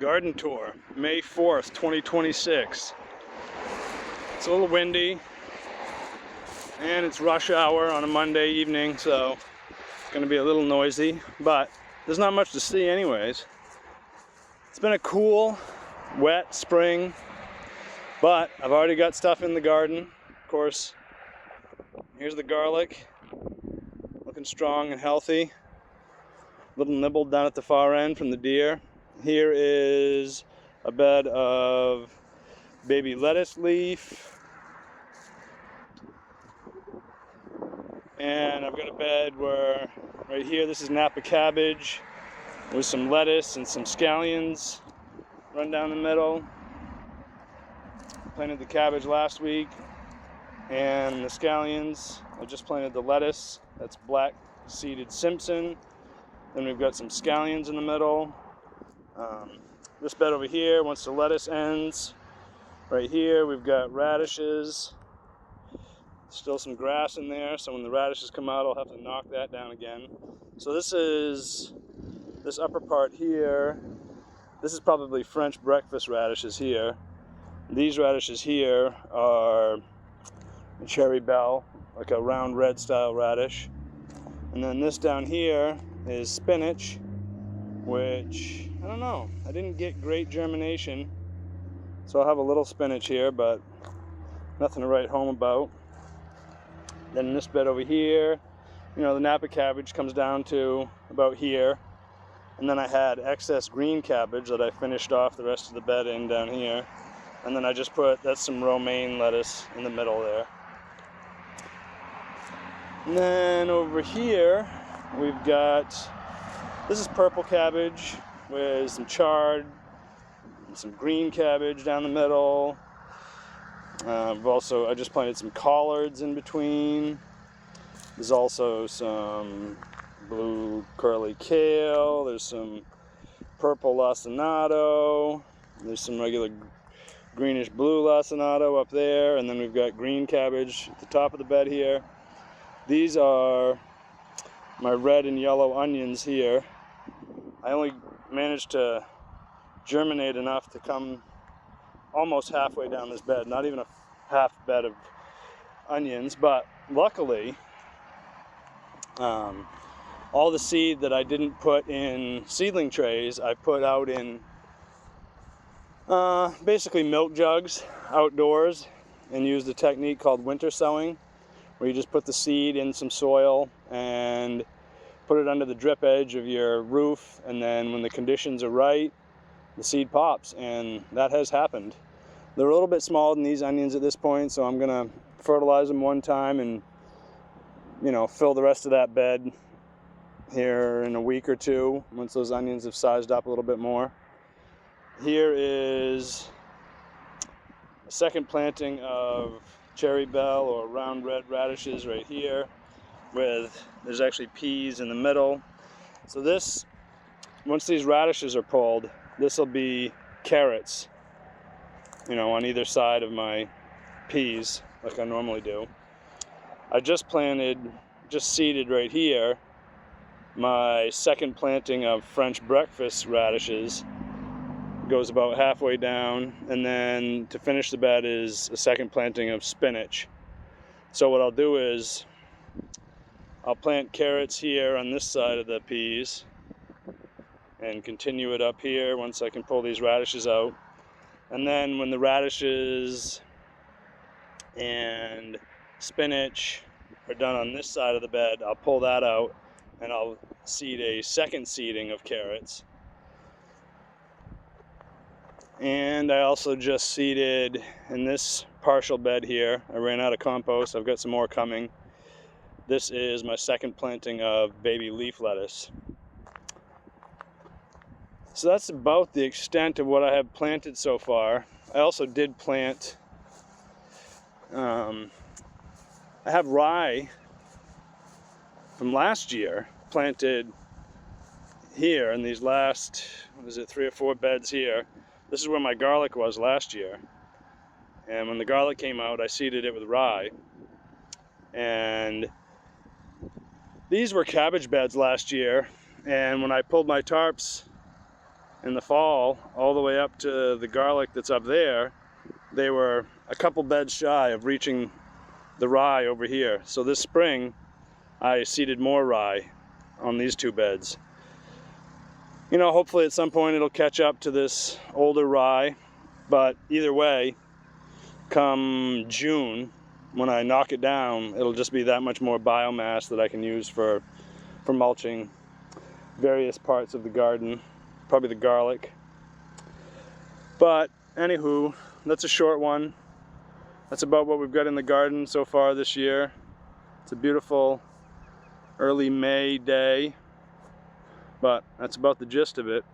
Garden tour, May 4th, 2026. It's a little windy and it's rush hour on a Monday evening, so it's going to be a little noisy, but there's not much to see anyways. It's been a cool, wet spring, but I've already got stuff in the garden. Of course, here's the garlic, looking strong and healthy. A little nibbled down at the far end from the deer. Here is a bed of baby lettuce leaf. And I've got a bed where, right here, this is Napa cabbage with some lettuce and some scallions run down the middle. Planted the cabbage last week, and the scallions. I just planted the lettuce. That's black seeded Simpson. Then we've got some scallions in the middle. This bed over here, once the lettuce ends, right here we've got radishes. Still some grass in there, so when the radishes come out, I'll have to knock that down again. So this upper part here, this is probably French breakfast radishes here. These radishes here are cherry bell, like a round red style radish. And then this down here is spinach, which, I don't know, I didn't get great germination. So I'll have a little spinach here, but nothing to write home about. Then in this bed over here, you know, the Napa cabbage comes down to about here. And then I had excess green cabbage that I finished off the rest of the bed in down here. And then I just put, that's some romaine lettuce in the middle there. And then over here, we've got, this is purple cabbage with some chard, and some green cabbage down the middle. I just planted some collards in between. There's also some blue curly kale. There's some purple lacinato. There's some regular greenish blue lacinato up there. And then we've got green cabbage at the top of the bed here. These are my red and yellow onions here. I only managed to germinate enough to come almost halfway down this bed, not even a half bed of onions, but luckily all the seed that I didn't put in seedling trays, I put out in basically milk jugs outdoors, and used a technique called winter sowing, where you just put the seed in some soil and put it under the drip edge of your roof, and then when the conditions are right, the seed pops, and that has happened. They're a little bit smaller than these onions at this point, so I'm gonna fertilize them one time and, you know, fill the rest of that bed here in a week or two once those onions have sized up a little bit more. Here is a second planting of cherry bell or round red radishes right here, there's actually peas in the middle. So this, once these radishes are pulled, this will be carrots, you know, on either side of my peas, like I normally do. I just seeded right here my second planting of French breakfast radishes. Goes about halfway down, and then to finish the bed is a second planting of spinach. So what I'll do is I'll plant carrots here on this side of the peas and continue it up here once I can pull these radishes out. And then when the radishes and spinach are done on this side of the bed, I'll pull that out and I'll seed a second seeding of carrots. And I also just seeded in this partial bed here. I ran out of compost, I've got some more coming. This is my second planting of baby leaf lettuce. So that's about the extent of what I have planted so far. I also did plant, I have rye from last year planted here in these last, 3 or 4 beds here. This is where my garlic was last year. And when the garlic came out, I seeded it with rye. And these were cabbage beds last year. And when I pulled my tarps in the fall all the way up to the garlic that's up there, they were a couple beds shy of reaching the rye over here. So this spring I seeded more rye on these 2 beds. You know, hopefully at some point it'll catch up to this older rye, but either way, come June, when I knock it down, it'll just be that much more biomass that I can use for mulching various parts of the garden, probably the garlic. But anywho, that's a short one. That's about what we've got in the garden so far this year. It's a beautiful early May day, but that's about the gist of it.